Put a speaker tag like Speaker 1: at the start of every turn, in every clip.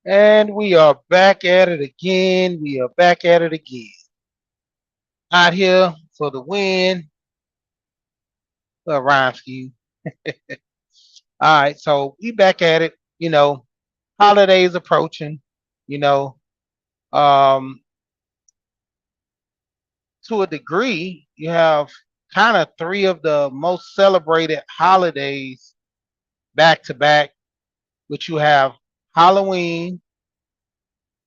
Speaker 1: And we are back at it again. We are back at it again. Out here for the win. Well, rhyme scheme. All right, so we back at it. Holidays approaching. You know, um, to a degree, you have kind of three of the most celebrated holidays back to back, which you have Halloween,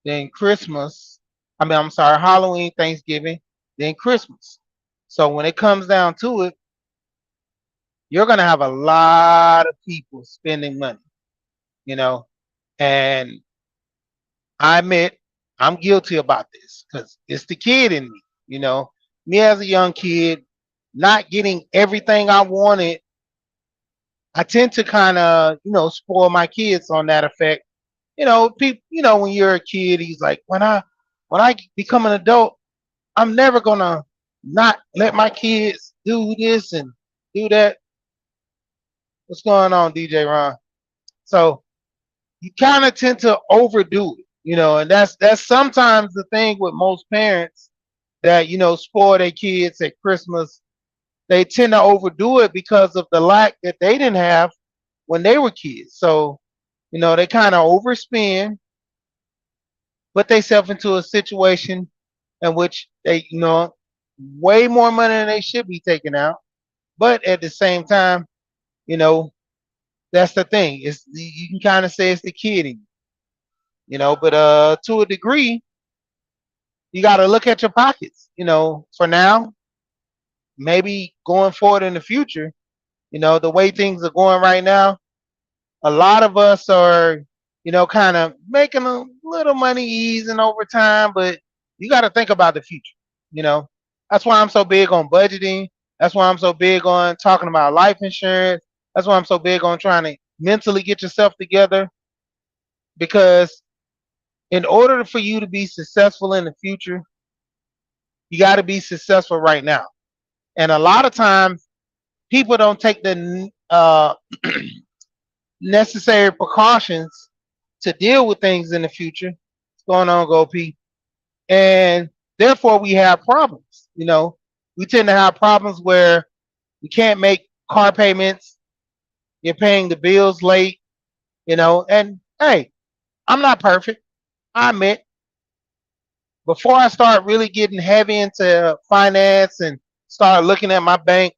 Speaker 1: then Christmas. I'm sorry, Halloween, Thanksgiving, then Christmas. So when it comes down to it, you're going to have a lot of people spending money, you know, and I admit I'm guilty about this because it's the kid in me, you know, me as a young kid, not getting everything I wanted. I tend to kind of, spoil my kids on that effect. People, when you're a kid, he's like, when I become an adult, I'm never gonna not let my kids do this and do that. What's going on, DJ Ron? So you kind of tend to overdo it, and that's sometimes the thing with most parents that spoil their kids at Christmas. They tend to overdo it because of the lack that they didn't have when they were kids. So they kind of overspend, put themselves into a situation in which they way more money than they should be taking out. But at the same time, you know that's the thing. It's you can kind of say it's the kid in you, but to a degree, you got to look at your pockets. For now, maybe going forward in the future, the way things are going right now, a lot of us are, kind of making a little money easing over time, but you got to think about the future. You know, that's why I'm so big on budgeting. That's why I'm so big on talking about life insurance. That's why I'm so big on trying to mentally get yourself together because in order for you to be successful in the future, you got to be successful right now. And a lot of times, people don't take the necessary precautions to deal with things in the future. What's going on, Go P? And therefore, we have problems. We tend to have problems where we can't make car payments. You're paying the bills late. And hey, I'm not perfect. I admit. Before I start really getting heavy into finance and start looking at my bank,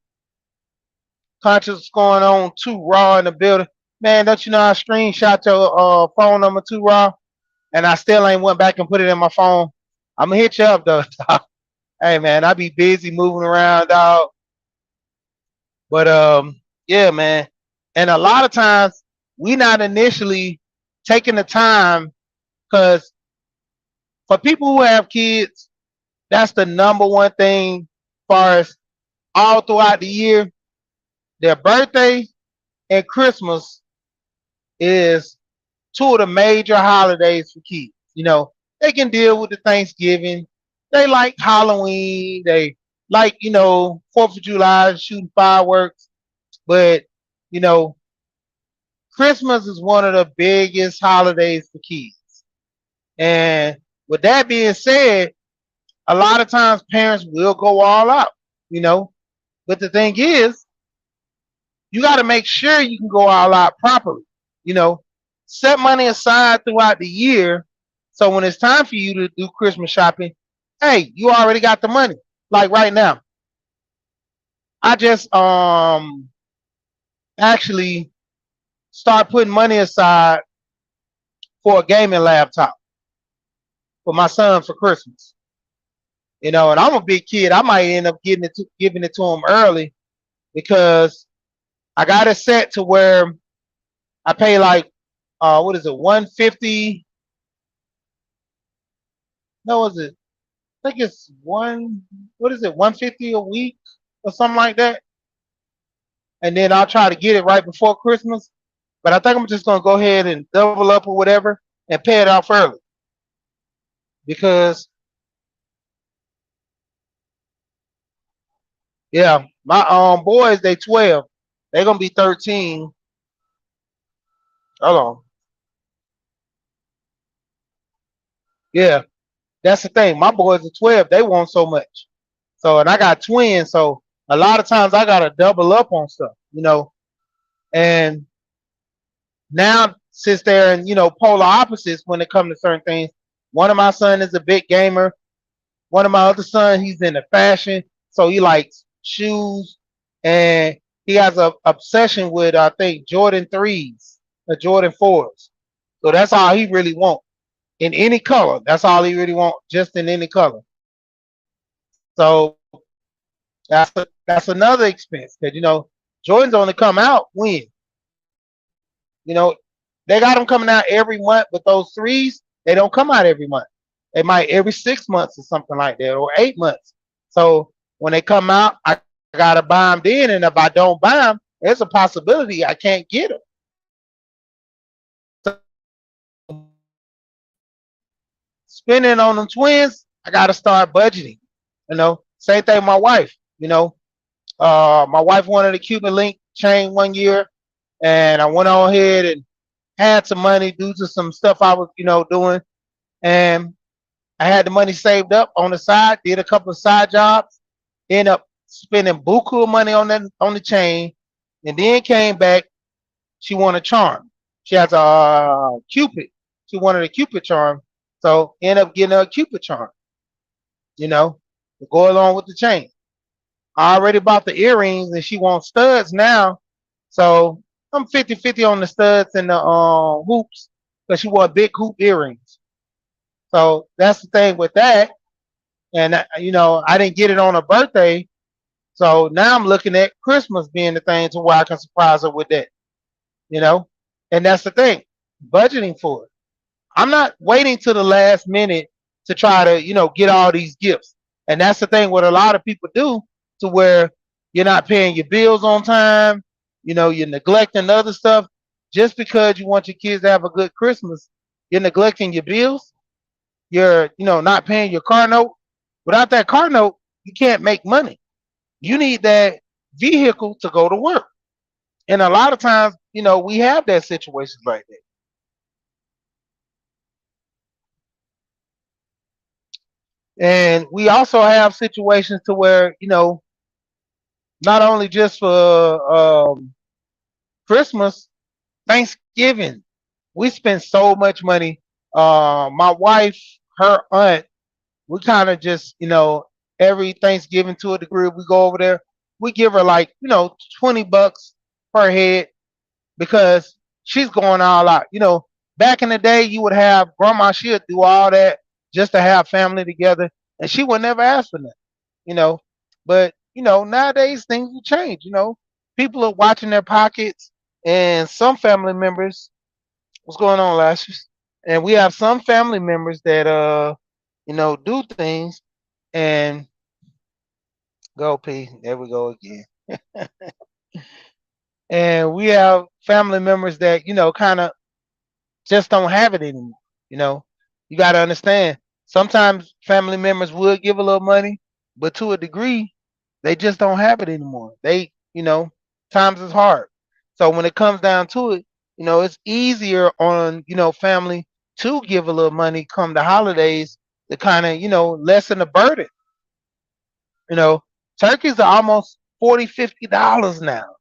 Speaker 1: conscious going on too raw in the building. Man, don't you know I screenshot your phone number too raw, and I still ain't went back and put it in my phone. I'm gonna hit you up though. Hey man, I be busy moving around, dog. But yeah, man. And a lot of times we not initially taking the time because for people who have kids, that's the number one thing as far as all throughout the year. Their birthday and Christmas is two of the major holidays for kids. They can deal with the Thanksgiving. They like Halloween. They like, 4th of July, shooting fireworks. But, you know, Christmas is one of the biggest holidays for kids. And with that being said, a lot of times parents will go all out, you know. But the thing is, you got to make sure you can go all out properly. You know, set money aside throughout the year so when it's time for you to do Christmas shopping, hey, you already got the money. Like right now, I just actually start putting money aside for a gaming laptop for my son for Christmas. And I'm a big kid. I might end up giving it to him early because I got it set to where I pay like what is it, 150? No, is it? I think it's what is it, 150 a week or something like that. And then I'll try to get it right before Christmas. But I think I'm just gonna go ahead and double up or whatever and pay it off early because yeah, my boys they 12, they're gonna be 13. Hold on. Yeah, that's the thing. My boys are 12. They want so much. So, and I got twins. So a lot of times I got to double up on stuff, and now since they're in, polar opposites when it comes to certain things, one of my son is a big gamer. One of my other sons, he's into fashion. So he likes shoes and he has a obsession with, I think, Jordan 3s or Jordan 4s. So that's all he really wants in any color. That's all he really wants, just in any color. So that's another expense because Jordans only come out when you know they got them coming out every month, but those threes they don't come out every month. They might every 6 months or something like that, or 8 months. So when they come out, I gotta buy them then, and if I don't buy them, there's a possibility I can't get them. So spending on them twins, I gotta start budgeting. Same thing with my wife. My wife wanted a Cuban link chain one year, and I went on ahead and had some money due to some stuff I was, doing, and I had the money saved up on the side. Did a couple of side jobs, ended up spending buku of money on the chain, and then came back. She wanted a charm. She has a Cupid. She wanted a Cupid charm, so ended up getting her a Cupid charm. You know, to go along with the chain. I already bought the earrings and she wants studs now. So I'm 50-50 on the studs and the hoops because she want big hoop earrings. So that's the thing with that. And, I didn't get it on her birthday. So now I'm looking at Christmas being the thing to where I can surprise her with that, you know? And that's the thing, budgeting for it. I'm not waiting to the last minute to try to, get all these gifts. And that's the thing what a lot of people do to where you're not paying your bills on time, you're neglecting other stuff. Just because you want your kids to have a good Christmas, you're neglecting your bills. You're, not paying your car note. Without that car note, you can't make money. You need that vehicle to go to work. And a lot of times, we have that situations like that. And we also have situations to where, not only just for Christmas, Thanksgiving, we spend so much money. My wife, her aunt, we kind of just, every Thanksgiving to a degree, we go over there. We give her like, $20 per head because she's going all out. Back in the day, you would have grandma, she'd do all that just to have family together, and she would never ask for nothing, you know. But, nowadays things will change, People are watching their pockets, and some family members, what's going on, Lashes? And we have some family members that, do things and go P. There we go again. And we have family members that, kind of just don't have it anymore. You know, you got to understand. Sometimes family members would give a little money, but to a degree, they just don't have it anymore. Times is hard. So when it comes down to it, it's easier on family to give a little money come the holidays to kind of lessen the burden. You know, Turkeys are almost $40-$50 now.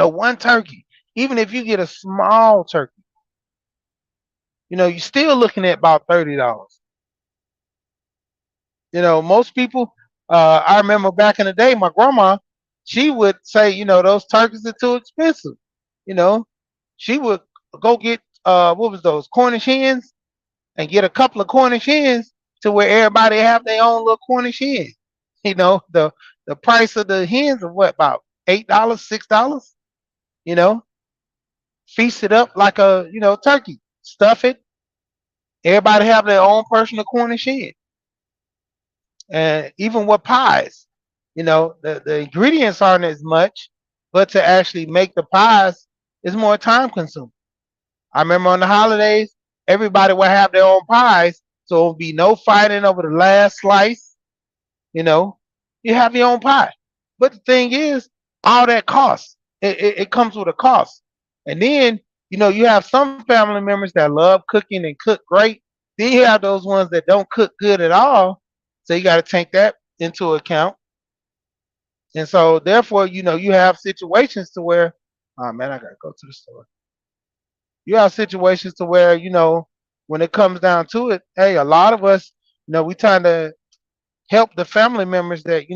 Speaker 1: One turkey. Even if you get a small turkey, you're still looking at about $30. Most people. I remember back in the day, my grandma, she would say, those turkeys are too expensive. You know, she would go get what was those Cornish hens and get a couple of Cornish hens to where everybody have their own little Cornish hen. The price of the hens are what about $8, $6? You know, feast it up like a turkey, stuff it. Everybody have their own personal Cornish hen, and even with pies, the ingredients aren't as much, but to actually make the pies is more time consuming. I remember on the holidays, everybody would have their own pies, so it would be no fighting over the last slice. You know, you have your own pie. But the thing is, all that costs. It comes with a cost. And then, you have some family members that love cooking and cook great. Then you have those ones that don't cook good at all. So you got to take that into account. And so therefore, you have situations to where, oh man, I gotta go to the store. You have situations to where, when it comes down to it, hey, a lot of us, we trying to help the family members that,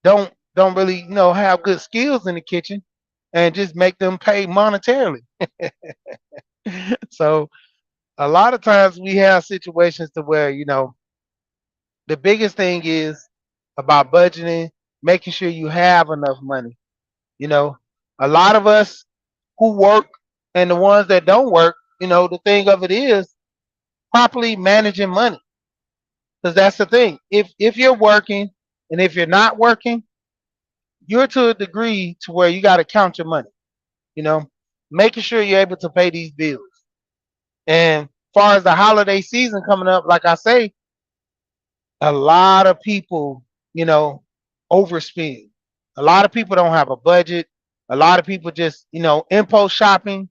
Speaker 1: don't really, have good skills in the kitchen and just make them pay monetarily. So a lot of times we have situations to where, the biggest thing is about budgeting, making sure you have enough money. You know, a lot of us who work and the ones that don't work, the thing of it is properly managing money. Because that's the thing. If you're working and if you're not working, you're to a degree to where you got to count your money, you know, making sure you're able to pay these bills. And as far as the holiday season coming up, like I say, a lot of people, overspend. A lot of people don't have a budget. A lot of people just, impulse shopping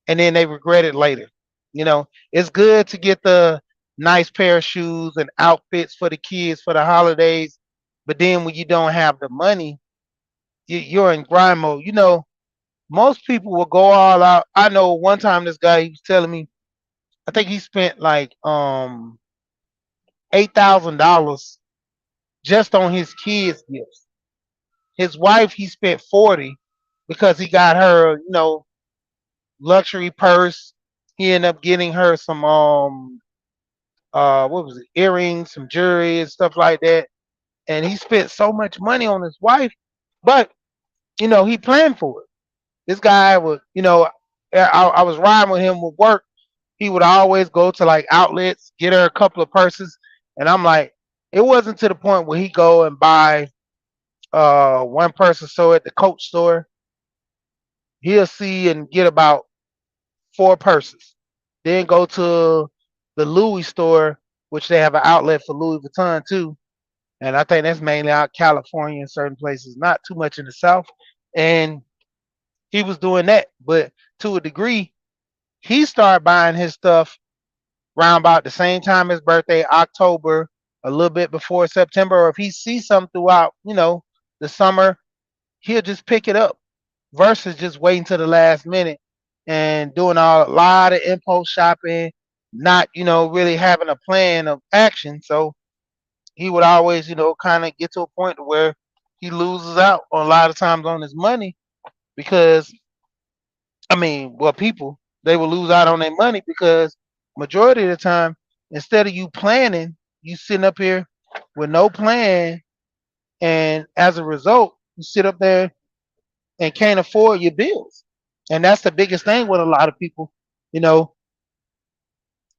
Speaker 1: and then they regret it later. It's good to get the nice pair of shoes and outfits for the kids for the holidays, but then when you don't have the money, you're in grind mode. Most people will go all out. I know one time this guy he was telling me, I think he spent like $8,000 just on his kids' gifts. His wife he spent 40 because he got her, luxury purse. He ended up getting her some what was it, earrings, some jewelry and stuff like that. And he spent so much money on his wife, but he planned for it. This guy would, I was riding with him with work. He would always go to like outlets, get her a couple of purses, and I'm like, it wasn't to the point where he go and buy one purse or so at the Coach store. He'll see and get about four purses. Then go to the Louis store, which they have an outlet for Louis Vuitton too. And I think that's mainly out California and certain places, not too much in the South. And he was doing that, but to a degree, he started buying his stuff around about the same time his birthday, October, a little bit before September, or if he sees something throughout, the summer, he'll just pick it up versus just waiting to the last minute and doing a lot of impulse shopping, not, really having a plan of action. So he would always, kind of get to a point where he loses out on a lot of times on his money because well, people they will lose out on their money because majority of the time, instead of you planning, you sitting up here with no plan, and as a result, you sit up there and can't afford your bills. And that's the biggest thing with a lot of people. You know,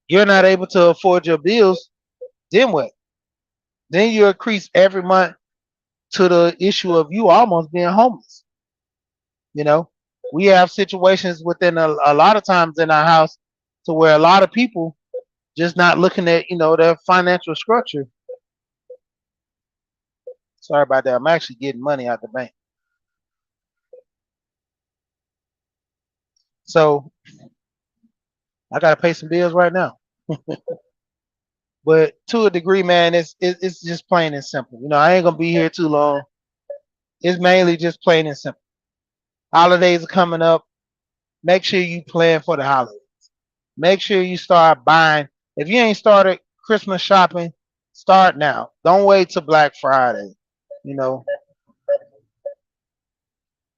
Speaker 1: you're not able to afford your bills. Then what? Then you increase every month to the issue of you almost being homeless. You know, we have situations within a lot of times in our house to where a lot of people just not looking at their financial structure. Sorry about that. I'm actually getting money out the bank, so I gotta pay some bills right now. But to a degree, man, it's just plain and simple. I ain't gonna be here too long. It's mainly just plain and simple. Holidays are coming up. Make sure you plan for the holidays. Make sure you start buying. If you ain't started Christmas shopping, start now. Don't wait till Black Friday. You know,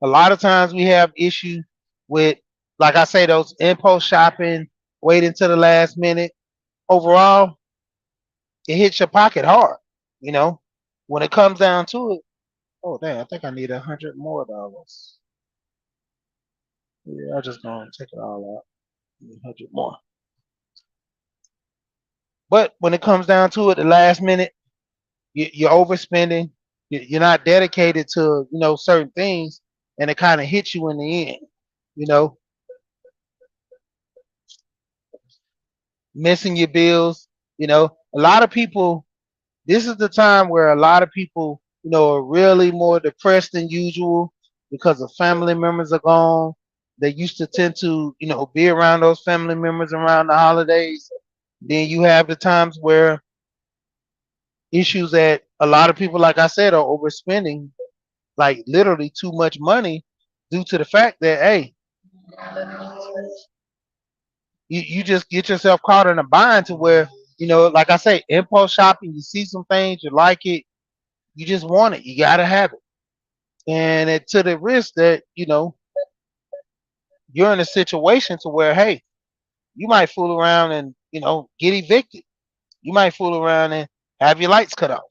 Speaker 1: a lot of times we have issues with, like I say, those impulse shopping, waiting to the last minute. Overall, it hits your pocket hard. You know, when it comes down to it. Oh, dang, I think I need $100 more. Yeah, I'm just gonna take it all out. 100 more. But when it comes down to it, the last minute, you're overspending. You're not dedicated to certain things, and it kind of hits you in the end. You know, missing your bills. A lot of people. This is the time where a lot of people, are really more depressed than usual because of family members are gone. They used to tend to, be around those family members around the holidays. Then you have the times where issues that a lot of people, like I said, are overspending, like literally too much money due to the fact that, hey, you just get yourself caught in a bind to where, like I say, impulse shopping, you see some things, you like it, you just want it, you gotta have it. And it to the risk that, you're in a situation to where, hey, you might fool around and, get evicted. You might fool around and have your lights cut off.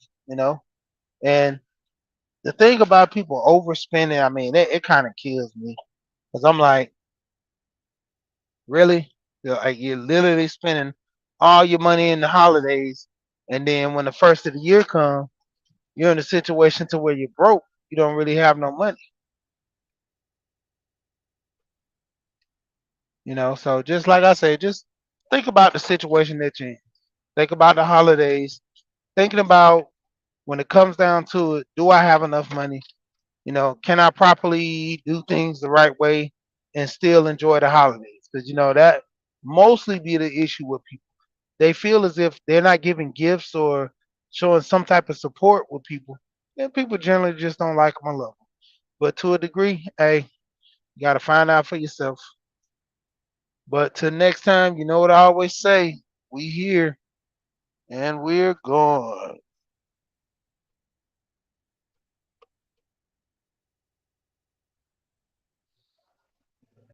Speaker 1: And the thing about people overspending, I mean, it kind of kills me because I'm like, really? Like, you're literally spending all your money in the holidays, and then when the first of the year comes, you're in a situation to where you're broke. You don't really have no money. So just like I say, just think about the situation that you're in. Think about the holidays. Thinking about when it comes down to it, do I have enough money? Can I properly do things the right way and still enjoy the holidays? Because that mostly be the issue with people. They feel as if they're not giving gifts or showing some type of support with people, and people generally just don't like them or love them. But to a degree, hey, you got to find out for yourself. But till next time, you know what I always say: we here and we're gone.